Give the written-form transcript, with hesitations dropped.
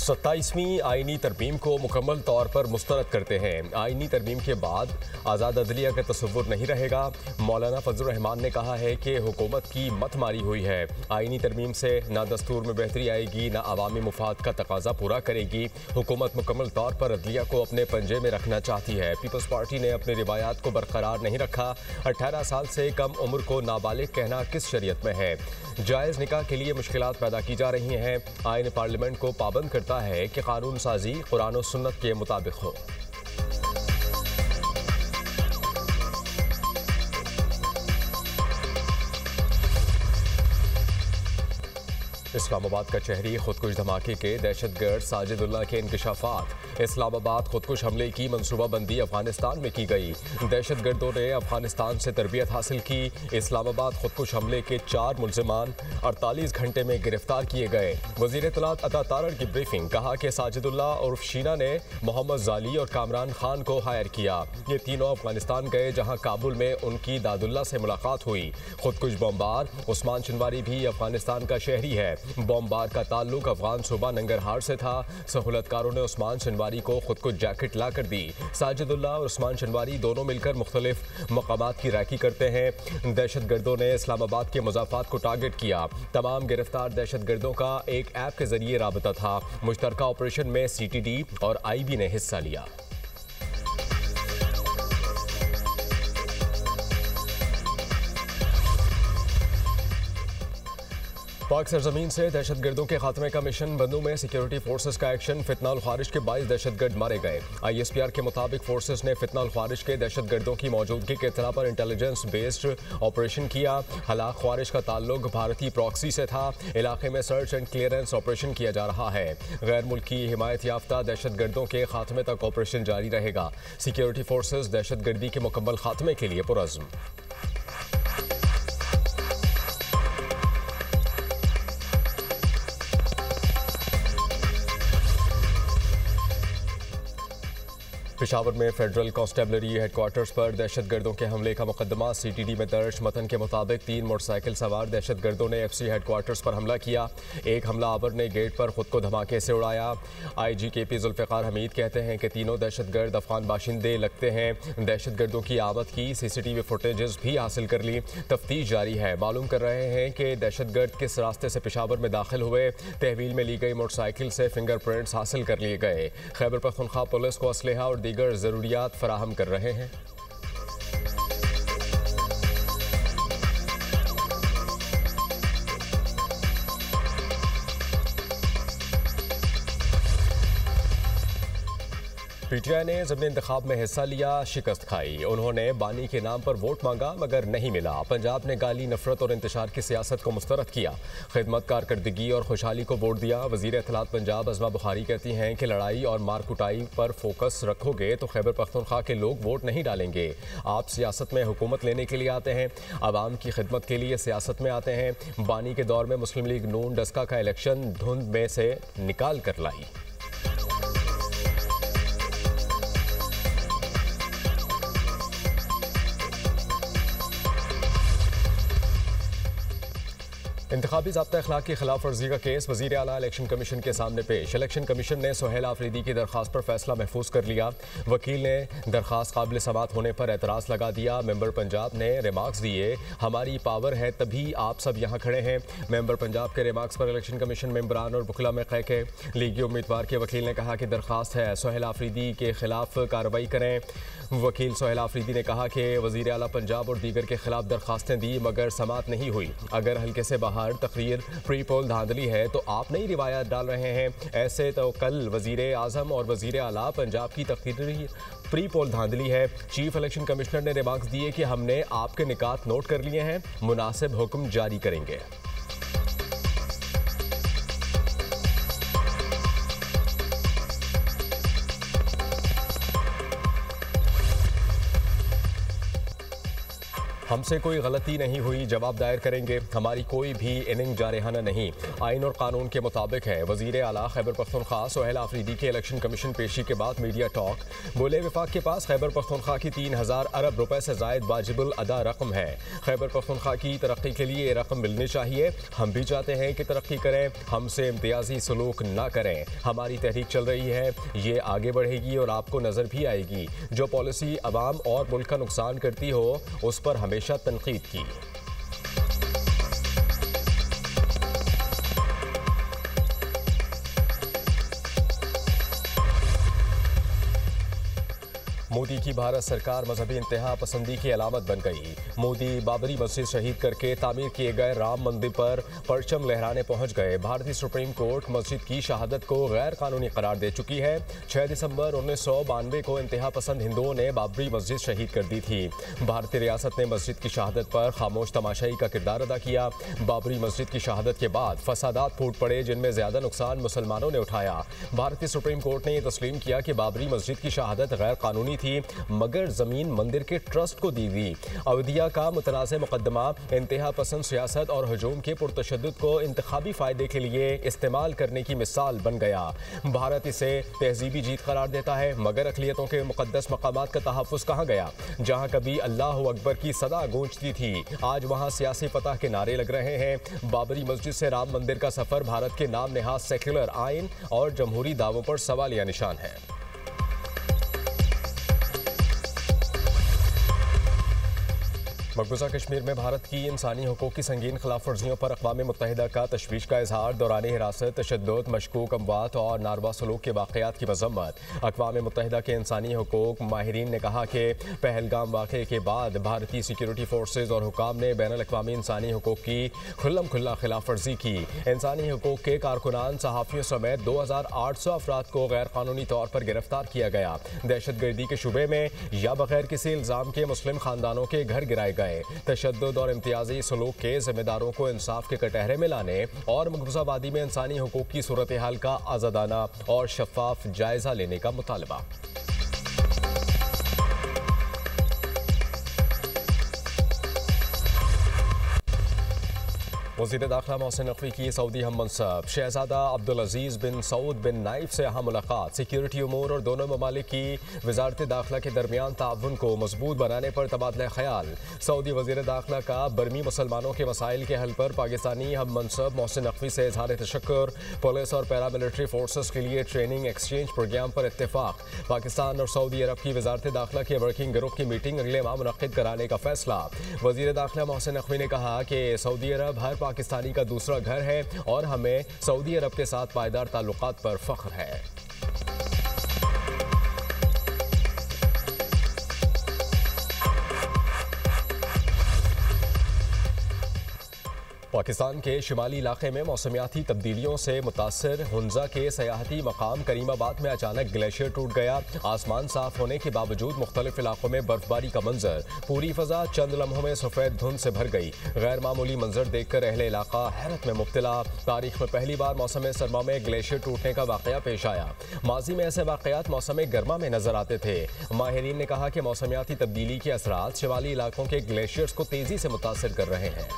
27वीं आईनी तरमीम को मुकम्मल तौर पर मुस्तरद करते हैं। आईनी तरमीम के बाद आज़ाद अदलिया का तसव्वुर नहीं रहेगा। मौलाना फजलुर रहमान ने कहा है कि हुकूमत की मत मारी हुई है। आईनी तरमीम से न दस्तूर में बेहतरी आएगी, न अवामी मुफाद का तकाजा पूरा करेगी। हुकूमत मुकम्मल तौर पर अदलिया को अपने पंजे में रखना चाहती है। पीपल्स पार्टी ने अपनी रिवायात को बरकरार नहीं रखा। 18 साल से कम उम्र को नाबालिग कहना किस शरीयत में है? जायज़ निकाह के लिए मुश्किलात पैदा की जा रही हैं। आईन पार्लियामेंट को पाबंद करता है कि कानून साजी कुरान और सुन्नत के मुताबिक हो। इस्लामाबाद का शहरी खुदकुश धमाके के दहशतगर्द साजिदुल्लाह के इंकशाफात। इस्लामाबाद खुदकुश हमले की मनसूबाबंदी अफगानिस्तान में की गई। दहशतगर्दों ने अफगानिस्तान से तरबियत हासिल की। इस्लामाबाद खुदकुश हमले के 4 मुल्जिमान 48 घंटे में गिरफ्तार किए गए। वज़ीर इत्तलात अता तारड़ की ब्रीफिंग। कहा कि साजिदुल्लाह उर्फ शीना ने मोहम्मद जाली और कामरान खान को हायर किया। ये तीनों अफगानिस्तान गए, जहाँ काबुल में उनकी दादुल्ला से मुलाकात हुई। खुदकुश बमबार उस्मान शनवारी भी अफगानिस्तान का शहरी है। बमबार का ताल्लुक अफगान सूबा नंगरहार से था। सहूलतकारों ने उस्मान शनवारी को खुद को जैकेट ला कर दी। साजिदुल्लाह और उस्मान शनवारी दोनों मिलकर मुख्तलिफ मकामात की रैकी करते हैं। दहशतगर्दों ने इस्लामाबाद के मुजाफात को टारगेट किया। तमाम गिरफ्तार दहशतगर्दों का एक ऐप के जरिए राबता था। मुश्तरका ऑपरेशन में CTD और IB ने हिस्सा लिया। पाक सरजमीन से दहशतगर्दों के खात्मे का मिशन। बंदू में सिक्योरिटी फोर्सेस का एक्शन। फितनाल ख्वारिश के 22 दहशतगर्द मारे गए। ISPR के मुताबिक फोर्सेस ने फितनाल ख्वारिश के दहशतगर्दों की मौजूदगी के इत्तला पर इंटेलिजेंस बेस्ड ऑपरेशन किया। हलाक ख्वारिश का ताल्लुक भारतीय प्रॉक्सी से था। इलाके में सर्च एंड क्लियरेंस ऑपरेशन किया जा रहा है। गैर मुल्की हिमायत याफ्ता दहशतगर्दों के खात्मे तक ऑपरेशन जारी रहेगा। सिक्योरिटी फोर्सेस दहशतगर्दी के मुकम्मल खात्मे के लिए पुरअज़्म। पेशावर में फेडरल कांस्टेबलरी हेडक्वार्टर्स पर दहशतगर्दों के हमले का मुकदमा CTD में दर्ज। मतन के मुताबिक 3 मोटरसाइकिल सवार दहशतगर्दों ने FC हेडक्वार्टर्स पर हमला किया। एक हमलावर ने गेट पर खुद को धमाके से उड़ाया। IG KP जुल्फ़िकार हमीद कहते हैं कि तीनों दहशतगर्द अफगान बाशिंदे लगते हैं। दहशतगर्दों की आमद की CCTV फुटेजेस भी हासिल कर ली। तफ्तीश जारी है। मालूम कर रहे हैं कि दहशतगर्द किस रास्ते से पेशावर में दाखिल हुए। तहवील में ली गई मोटरसाइकिल से फिंगरप्रिंट्स हासिल कर लिए गए। खैबर पख्तूनख्वा पुलिस को असलहा और दीगर ज़रूरियात फराहम कर रहे हैं। PTI ने ज़िमनी इंतखाब में हिस्सा लिया, शिकस्त खाई। उन्होंने बानी के नाम पर वोट मांगा मगर नहीं मिला। पंजाब ने गाली, नफरत और इंतशार की सियासत को मुस्तरद किया। खिदमत, कारकर्दगी और खुशहाली को वोट दिया। वज़ीर इत्तलात पंजाब अज़मा बुखारी कहती हैं कि लड़ाई और मार कुटाई पर फोकस रखोगे तो खैबर पख्तूनख्वा के लोग वोट नहीं डालेंगे। आप सियासत में हुकूमत लेने के लिए आते हैं, आवाम की खिदमत के लिए सियासत में आते हैं। बानी के दौर में मुस्लिम लीग नून डस्का का इलेक्शन धुंध में से निकाल कर लाई। इंतखाबी ज़ाब्ता अखलाक की खिलाफ वर्जी का केस वज़ीर आला इलेक्शन कमीशन के सामने पेश। इलेक्शन कमीशन ने सुहेल आफरीदी की दरख्वास्त पर फैसला महफूज कर लिया। वकील ने दरख्वास्त काबिल समात होने पर एतराज़ लगा दिया। मेंबर पंजाब ने रिमार्क्स दिए, हमारी पावर है तभी आप सब यहाँ खड़े हैं। मेंबर पंजाब के रिमार्क्स पर इलेक्शन कमीशन मेंबरान और बुकला में क़हक़हे। लीगी उम्मीदवार के वकील ने कहा कि दरख्वास्त है, सुहेल आफरीदी के खिलाफ कार्रवाई करें। वकील सुहेल आफरीदी ने कहा कि वज़ीर आला पंजाब और दीगर के खिलाफ दरख्वास्तें दी मगर समात नहीं हुई। अगर हल्के से बाहर तकरीर प्री पोल धांधली है तो आप नई रिवायत डाल रहे हैं। ऐसे तो कल वज़ीर आज़म और वज़ीर आला पंजाब की तकरीर प्री पोल धांधली है। चीफ इलेक्शन कमिश्नर ने रिमार्क्स दिए कि हमने आपके निकात नोट कर लिए हैं, मुनासिब हुक्म जारी करेंगे। हमसे कोई गलती नहीं हुई, जवाब दायर करेंगे। हमारी कोई भी इनिंग जारहाना नहीं, आइन और कानून के मुताबिक है। वजीर आला खैबर पख्तूनख्वा सोहेल आफरीदी के इलेक्शन कमीशन पेशी के बाद मीडिया टॉक। बोले वफाक के पास खैबर पख्तूनख्वा की 3000 अरब रुपए से जायद वाजिबुल अदा रकम है। खैबर पख्तूनख्वा की तरक्की के लिए ये रकम मिलनी चाहिए। हम भी चाहते हैं कि तरक्की करें, हमसे इम्तियाजी सलूक ना करें। हमारी तहरीक चल रही है, ये आगे बढ़ेगी और आपको नजर भी आएगी। जो पॉलिसी अवाम और मुल्क का नुकसान करती हो उस पर हमेशा तनकीद की। मोदी की भारत सरकार मजहबी इंतहा पसंदी की अलामत बन गई। मोदी बाबरी मस्जिद शहीद करके तामीर किए गए राम मंदिर पर परचम लहराने पहुंच गए। भारतीय सुप्रीम कोर्ट मस्जिद की शहादत को गैर कानूनी करार दे चुकी है। 6 दिसंबर 1992 को इंतहा पसंद हिंदुओं ने बाबरी मस्जिद शहीद कर दी थी। भारतीय रियासत ने मस्जिद की शहादत पर खामोश तमाशाई का किरदार अदा किया। बाबरी मस्जिद की शहादत के बाद फसादात फूट पड़े, जिनमें ज्यादा नुकसान मुसलमानों ने उठाया। भारतीय सुप्रीम कोर्ट ने यह तस्लीम किया कि बाबरी मस्जिद की शहादत गैर कानूनी थी, मगर जमीन मंदिर के ट्रस्ट को दी गई। अवधिया का मुतनाज़ मुकदमा इंतहा पसंद सियासत और हजूम के पुरतशद्दुद को इंतखाबी फायदे के लिए इस्तेमाल करने की मिसाल बन गया। भारत इसे तहजीबी जीत करार देता है, मगर अक़लियतों के मुक़द्दस मकामात का तहफ़्फ़ुज़ कहाँ गया? जहाँ कभी अल्लाह अकबर की सदा गूंजती थी, आज वहाँ सियासी फतह के नारे लग रहे हैं। बाबरी मस्जिद से राम मंदिर का सफ़र भारत के नाम नेहाज सेक्युलर आइन और जमहूरी दावों पर सवालिया निशान है। मकबूजा कश्मीर में भारत की इंसानी हकूक़ की संगीन खिलाफ वर्जियों पर अक़वाम मुत्तहिदा का तशवीश का इजहार। दौरान हिरासत, तशद्दुद, मशकूक अमवात और नारवा सलूक के वाक़यात की मज़म्मत। अक़वाम मुत्तहिदा के इंसानी हकूक़ माहिरीन ने कहा कि पहलगाम वाक़े के बाद भारतीय सिक्योरिटी फोर्सेज और हुकाम ने बैनुल अक़वामी इंसानी हकूक़ की खुल्लम खुल्ला खिलाफ वर्जी की। इंसानी हकूक़ के कारकुनान, सहाफ़ियों समेत 2800 अफराद को गैर कानूनी तौर पर गिरफ्तार किया गया। दहशत गर्दी के शुबे में या बगैर किसी इल्ज़ाम के मुस्लिम खानदानों के घर गिराए गए। तशद्दुद और इम्तियाजी सलूक के जिम्मेदारों को इंसाफ के कटहरे में लाने और मकबूजा वादी में इंसानी हकूक़ की सूरत हाल का आज़ादाना और शफाफ जायजा लेने का मुतालबा। वज़ीर दाखिला मोहसिन नकवी की सऊदी हम मनसब शहजादा अब्दुल अजीज़ बिन सऊद बिन नाइफ से अहम मुलाकात। सिक्योरिटी उमूर और दोनों ममालिक की वजारत दाखिला के दरमियान ताउन को मजबूत बनाने पर तबादला ख्याल। सऊदी वज़ीर दाखिला का बर्मी मुसलमानों के मसाइल के हल पर पाकिस्तानी हम मनसब मोहसिन नकवी से इजहार तशक्कुर। पुलिस और पैरामिलिट्री फोर्सेस के लिए ट्रेनिंग एक्सचेंज प्रोग्राम पर इत्तेफाक। पाकिस्तान और सऊदी अरब की वजारत दाखिला के वर्किंग ग्रुप की मीटिंग अगले माह मुनक्किद कराने का फैसला। वज़ीर दाखिला मोहसिन नकवी ने कहा कि सऊदी अरब हर पाकिस्तानी का दूसरा घर है और हमें सऊदी अरब के साथ पायदार ताल्लुकात पर फख्र है। पाकिस्तान के शिमाली इलाके में मौसमियाती तब्दीलियों से मुतासर हुंजा के सयाहती मकाम करीमाबाद में अचानक ग्लेशियर टूट गया। आसमान साफ होने के बावजूद मुख्तलिफ इलाकों में बर्फबारी का मंजर। पूरी फजा चंद लम्हों में सफ़ेद धुंध से भर गई। गैर मामूली मंजर देखकर अहले इलाका हैरत में मुब्तला। तारीख में पहली बार मौसम सरमा में ग्लेशियर टूटने का वाक़या पेश आया। माजी में ऐसे वाक़यात मौसम गर्मा में नजर आते थे। माहिरीन ने कहा कि मौसमियाती तब्दीली के असरात शिमाली इलाकों के ग्लेशियर्स को तेजी से मुतासर कर रहे हैं।